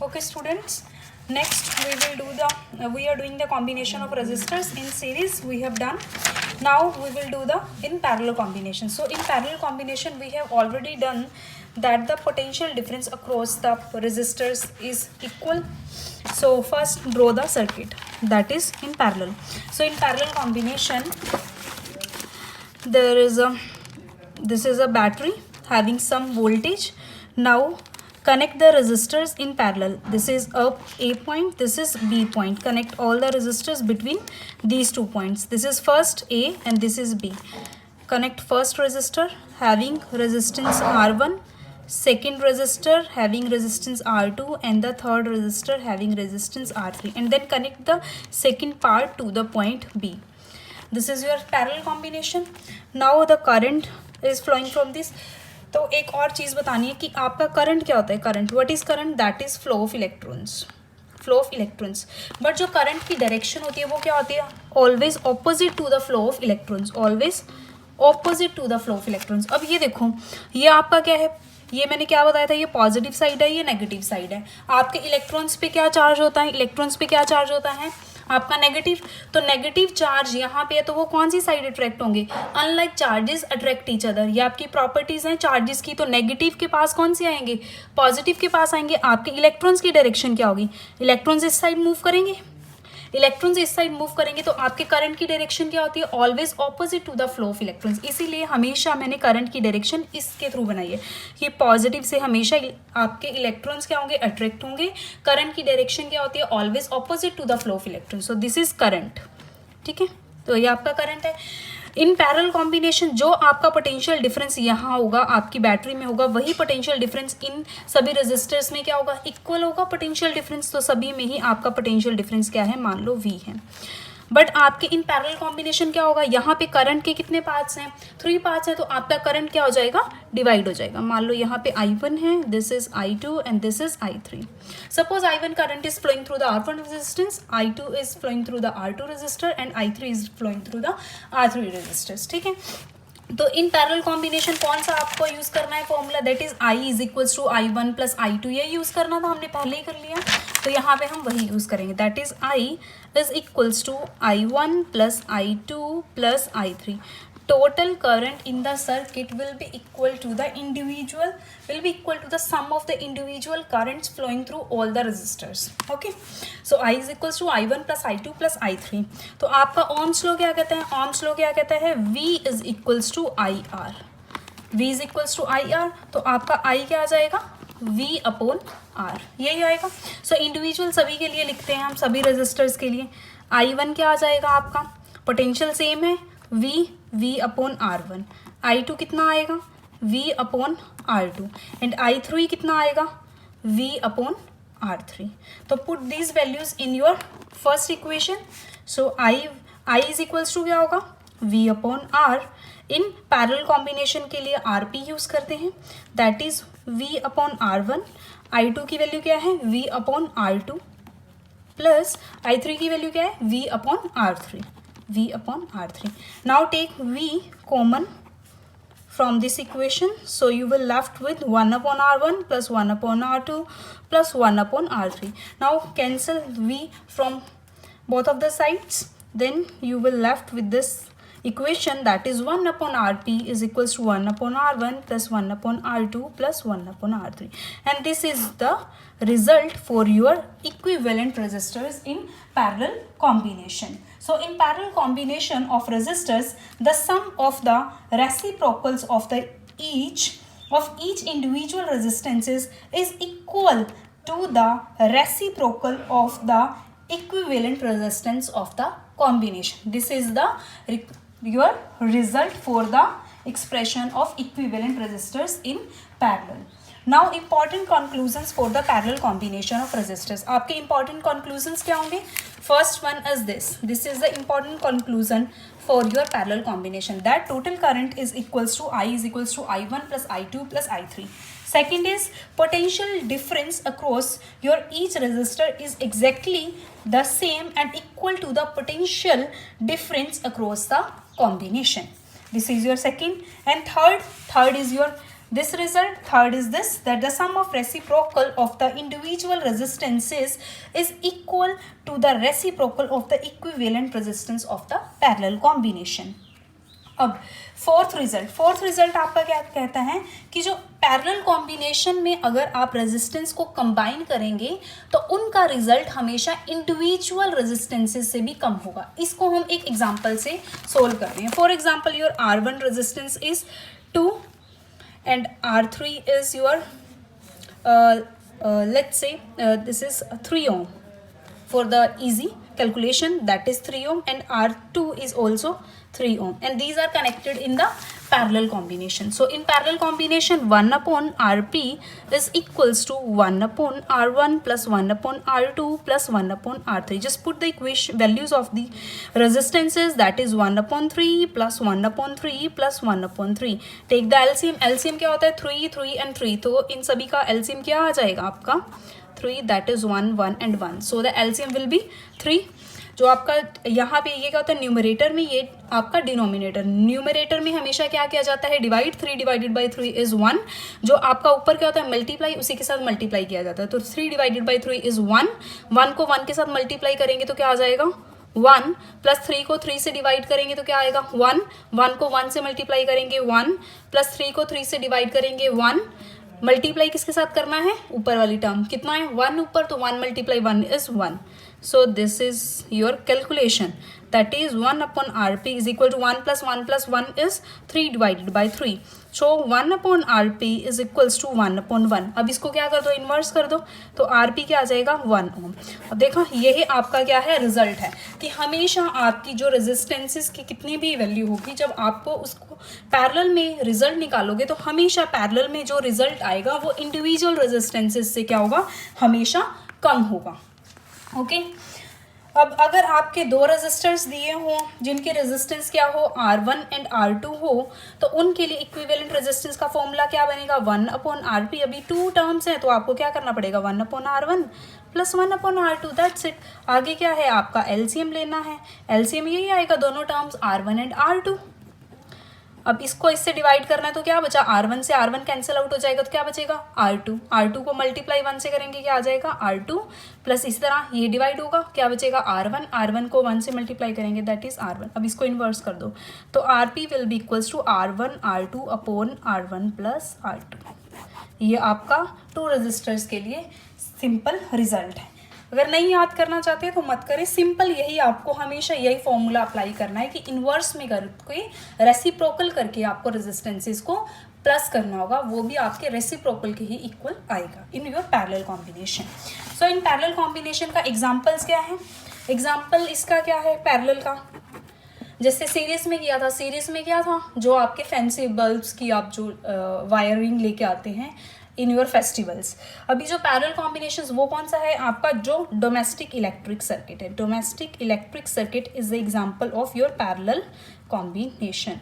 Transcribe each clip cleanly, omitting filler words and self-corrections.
Okay, students. Next, we are doing the combination of resistors in series. We have done. Now we will do the in parallel combination. So in parallel combination, we have already done that the potential difference across the resistors is equal. So first draw the circuit that is in parallel. So in parallel combination, this is a battery having some voltage. Now connect the resistors in parallel. This is A point, this is B point. Connect all the resistors between these 2 points. This is first A and this is B. Connect first resistor having resistance R1, second resistor having resistance R2, and the third resistor having resistance R3, and then connect the second part to the point B. This is your parallel combination. Now the current is flowing from this. तो एक और चीज़ बतानी है कि आपका current क्या होता है. Current, what is current? That is flow of electrons. Flow of electrons. But जो करंट की डायरेक्शन होती है वो क्या होती है? Always opposite to the flow of electrons. Always opposite to the flow of electrons. अब ये देखो, ये आपका क्या है? ये मैंने क्या बताया था? ये पॉजिटिव साइड है, ये नेगेटिव साइड है. आपके इलेक्ट्रॉन्स पे क्या चार्ज होता है? इलेक्ट्रॉन्स पे क्या चार्ज होता है? आपका नेगेटिव. तो नेगेटिव चार्ज यहाँ पे है तो वो कौन सी साइड अट्रैक्ट होंगे? Unlike charges attract each other. ये आपकी प्रॉपर्टीज हैं चार्जेस की. तो नेगेटिव के पास कौन से आएंगे? पॉजिटिव के पास आएंगे. आपके इलेक्ट्रॉन्स की डायरेक्शन क्या होगी? इलेक्ट्रॉन्स इस साइड मूव करेंगे. इलेक्ट्रॉन्स इस साइड मूव करेंगे तो आपके करंट की डायरेक्शन क्या होती है? Always opposite to the flow of electrons. इसीलिए हमेशा मैंने करंट की डायरेक्शन इसके थ्रू बनाई है कि पॉजिटिव से हमेशा आपके इलेक्ट्रॉन्स क्या होंगे? अट्रैक्ट होंगे. करंट की डायरेक्शन क्या होती है? Always opposite to the flow of electrons. So this is current. ठीक है, तो ये आपका करंट है. इन पैरेलल कॉम्बिनेशन जो आपका पोटेंशियल डिफरेंस यहाँ होगा आपकी बैटरी में होगा, वही पोटेंशियल डिफरेंस इन सभी रेजिस्टर्स में क्या होगा? इक्वल होगा पोटेंशियल डिफरेंस. तो सभी में ही आपका पोटेंशियल डिफरेंस क्या है? मान लो V है. बट आपके इन पैरेलल कॉम्बिनेशन क्या होगा? यहाँ पे करंट के कितने पार्ट्स हैं? 3 पार्ट्स हैं. तो आपका करंट क्या हो जाएगा? डिवाइड हो जाएगा. मान लो यहाँ पे I1 है, this is I2 and this is I3. Suppose I1 current is flowing through the R1 resistance, I2 is flowing through the R2 resistor and I3 is flowing through the R3 resistors. ठीक है, तो इन parallel combination कौन सा आपको use करना है formula? That is I is equals to I1 plus I2. ये use करना था, हमने पहले ही कर लिया. तो यहाँ पे हम वही यूज करेंगे. That is I is equals to I1 plus I2 plus I3. Total current in the circuit will be equal to the sum of the individual currents flowing through all the resistors. Okay, so I is equals to I1 plus I2 plus I3. तो आपका ohms law क्या कहता है? ohms law क्या कहता है? V is equals to IR. V is equals to IR. तो आपका I क्या आ जाएगा? V upon R. यही आएगा. So इंडिविजुअल सभी के लिए लिखते हैं हम, सभी रेजिस्टर्स के लिए. I1 क्या आ जाएगा आपका? पोटेंशियल सेम है, V अपॉन R1. I2 कितना आएगा? V upon R2. And I3 कितना आएगा? V upon R3. तो put these values in your first equation. So I is equals to क्या होगा? V upon R. In parallel combination के लिए RP यूज करते हैं. That is V upon R1. I2 की वैल्यू क्या है? V upon R2 plus I3 की वैल्यू क्या है? V upon R3. V upon R3. Now take V common from this equation. So you will left with 1 upon R1 plus 1 upon R2 plus 1 upon R3. Now cancel V from both of the sides. Then you will left with this equation, that is 1 upon Rp is equals to 1 upon R1 plus 1 upon R2 plus 1 upon R3. And this is the result for your equivalent resistors in parallel combination. So in parallel combination of resistors, the sum of the reciprocals of each individual resistances is equal to the reciprocal of the equivalent resistance of the combination. This is the your result for the expression of equivalent resistors in parallel. Now important conclusions for the parallel combination of resistors. आपके important conclusions क्या होंगे? First one is this. This is the important conclusion for your parallel combination, that total current is equals to I is equals to I1 plus I2 plus I3. Second is potential difference across your each resistor is exactly the same and equal to the potential difference across the combination. This is your second. And third is your this result. Third is this, that the sum of reciprocal of the individual resistances is equal to the reciprocal of the equivalent resistance of the parallel combination. अब fourth result आपका क्या कहता है कि जो parallel combination में अगर आप रेजिस्टेंस को कंबाइन करेंगे तो उनका रिजल्ट हमेशा इंडिविजुअल रेजिस्टेंसेस से भी कम होगा. इसको हम एक एग्जांपल से सोल्व कर रहे हैं. For example your R1 resistance is 2 and R3 is your let's say this is 3 ohm. For the easy calculation, that is 3 ohm, and R2 is also 3 ohm, and these are connected in the parallel combination. So in parallel combination, 1 upon Rp is equals to 1 upon R1 plus 1 upon R2 plus 1 upon R3. Just put the equation values of the resistances, that is 1 upon 3 plus 1 upon 3 plus 1 upon 3. Take the LCM. LCM क्या होता है? 3, 3 and 3. तो इन सभी का LCM क्या आ जाएगा आपका? 3, that is 1, 1 and 1. So the LCM will be 3. जो आपका यहाँ पे ये क्या होता है न्यूमरेटर में, ये आपका डिनोमिनेटर. न्यूमरेटर में हमेशा क्या किया जाता है? डिवाइड. 3 divided by 3 is 1. जो आपका ऊपर क्या होता है? मल्टीप्लाई, उसी के साथ मल्टीप्लाई किया जाता है. तो 3 डिवाइडेड बाई 3 इज 1. 1 को 1 के साथ मल्टीप्लाई करेंगे तो क्या आ जाएगा? 1 प्लस 3 को 3 से डिवाइड करेंगे तो क्या आएगा? 1. 1 को 1 से मल्टीप्लाई करेंगे 1 प्लस 3 को 3 से डिवाइड करेंगे 1. मल्टीप्लाई किसके साथ करना है? ऊपर वाली टर्म. कितना है? 1 ऊपर, तो 1 multiply 1 is 1. So this is your calculation, that is 1 upon Rp is equal to 1 plus 1 plus 1 is 3 divided by 3. So 1 upon Rp is equals to 1 upon 1. अब इसको क्या कर दो? इन्वर्स कर दो. तो Rp क्या आ जाएगा? 1 ओम. अब देखो यही आपका क्या है? रिजल्ट है कि हमेशा आपकी जो रेजिस्टेंसेस की कितनी भी वैल्यू होगी, जब आपको उसको पैरेलल में रिजल्ट निकालोगे तो हमेशा पैरेलल में जो रिजल्ट आएगा वो इंडिविजुअल रेजिस्टेंसेस से क्या होगा? हमेशा कम होगा. ओके अब अगर आपके दो रेजिस्टर्स दिए हों जिनके रेजिस्टेंस क्या हो? R1 एंड R2 हो, तो उनके लिए इक्विवेलेंट रेजिस्टेंस का फॉर्मूला क्या बनेगा? 1 अपॉन Rp. अभी 2 टर्म्स हैं तो आपको क्या करना पड़ेगा? 1 upon R1 plus 1 upon R2. That's it. आगे क्या है? आपका LCM लेना है. LCM यही आएगा, दोनों टर्म्स R1 एंड R2. अब इसको इससे डिवाइड करना है तो क्या बचा? R1 से R1 कैंसिल आउट हो जाएगा तो क्या बचेगा? R2. R2 को मल्टीप्लाई 1 से करेंगे क्या आ जाएगा? R2 प्लस इसी तरह ये डिवाइड होगा, क्या बचेगा? R1. R1 को 1 से मल्टीप्लाई करेंगे, दैट इज R1. अब इसको इन्वर्स कर दो तो Rp will be equals to R1 R2 upon R1 plus R2. ये आपका 2 रजिस्टर्स के लिए सिंपल रिजल्ट है. अगर नहीं याद करना चाहते तो मत करें, सिंपल यही आपको हमेशा यही फॉर्मूला अप्लाई करना है कि इन्वर्स में करके रेसिप्रोकल करके आपको रेजिस्टेंसेस को प्लस करना होगा, वो भी आपके रेसिप्रोकल के ही इक्वल आएगा in your parallel combination. So in parallel combination का एग्जांपल्स क्या है? एग्जांपल इसका क्या है पैरेलल का? जैसे सीरीज में किया था. सीरीज में क्या था? जो आपके फैंसी बल्ब्स की आप जो वायरिंग लेके आते हैं इन योर फेस्टिवल्स. अभी जो पैरेलल कॉम्बिनेशन वो कौन सा है आपका? जो डोमेस्टिक इलेक्ट्रिक सर्किट है. Domestic electric circuit is the example of your parallel combination.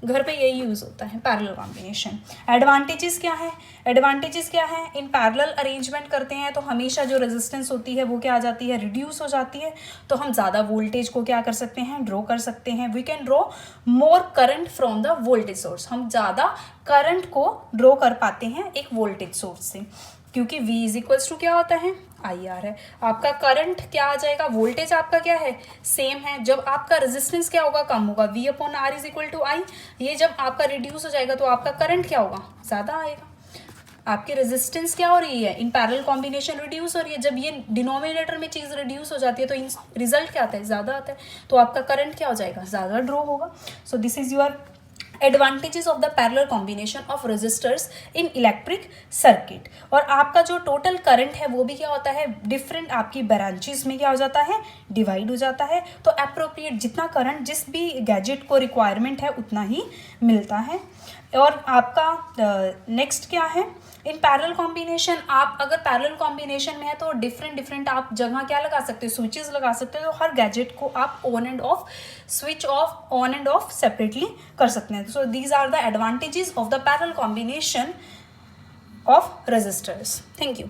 घर पे यही यूज़ होता है पैरेलल कॉम्बिनेशन. एडवांटेजेस क्या है? एडवांटेजेस क्या है? इन पैरेलल अरेंजमेंट करते हैं तो हमेशा जो रेजिस्टेंस होती है वो क्या आ जाती है? रिड्यूस हो जाती है. तो हम ज़्यादा वोल्टेज को क्या कर सकते हैं? ड्रॉ कर सकते हैं. We can draw more current from the voltage source. हम ज़्यादा करंट को ड्रॉ कर पाते हैं एक वोल्टेज सोर्स से, क्योंकि V इज इक्वल्स टू क्या होता है? IR है. आपका करंट क्या आ जाएगा? वोल्टेज आपका क्या है? सेम है. जब आपका रेजिस्टेंस क्या होगा? कम होगा. V upon R is equal to I. ये जब आपका रिड्यूस हो जाएगा तो आपका करंट क्या होगा? ज़्यादा आएगा. आपकी रेजिस्टेंस क्या हो रही है? इन पैरेलल कॉम्बिनेशन रिड्यूस हो रही है. जब ये डिनोमिनेटर में चीज़ रिड्यूस हो जाती है तो इन रिजल्ट क्या आता है? ज़्यादा आता है. तो आपका करंट क्या हो जाएगा? ज़्यादा ड्रॉ होगा. So this is your advantages of the parallel combination of resistors in electric circuit. और आपका जो टोटल करंट है वो भी क्या होता है? डिफरेंट आपकी ब्रांचेस में क्या हो जाता है? डिवाइड हो जाता है. तो अप्रोप्रिएट जितना करंट जिस भी गैजेट को रिक्वायरमेंट है उतना ही मिलता है. और आपका नेक्स्ट क्या है? इन पैरेलल कॉम्बिनेशन आप अगर पैरेलल कॉम्बिनेशन में है तो डिफरेंट आप जगह क्या लगा सकते हो? स्विचेस लगा सकते हो. तो हर गैजेट को आप on and off, switch off, on and off separately कर सकते हैं. So these are the advantages of the parallel combination of resistors. Thank you.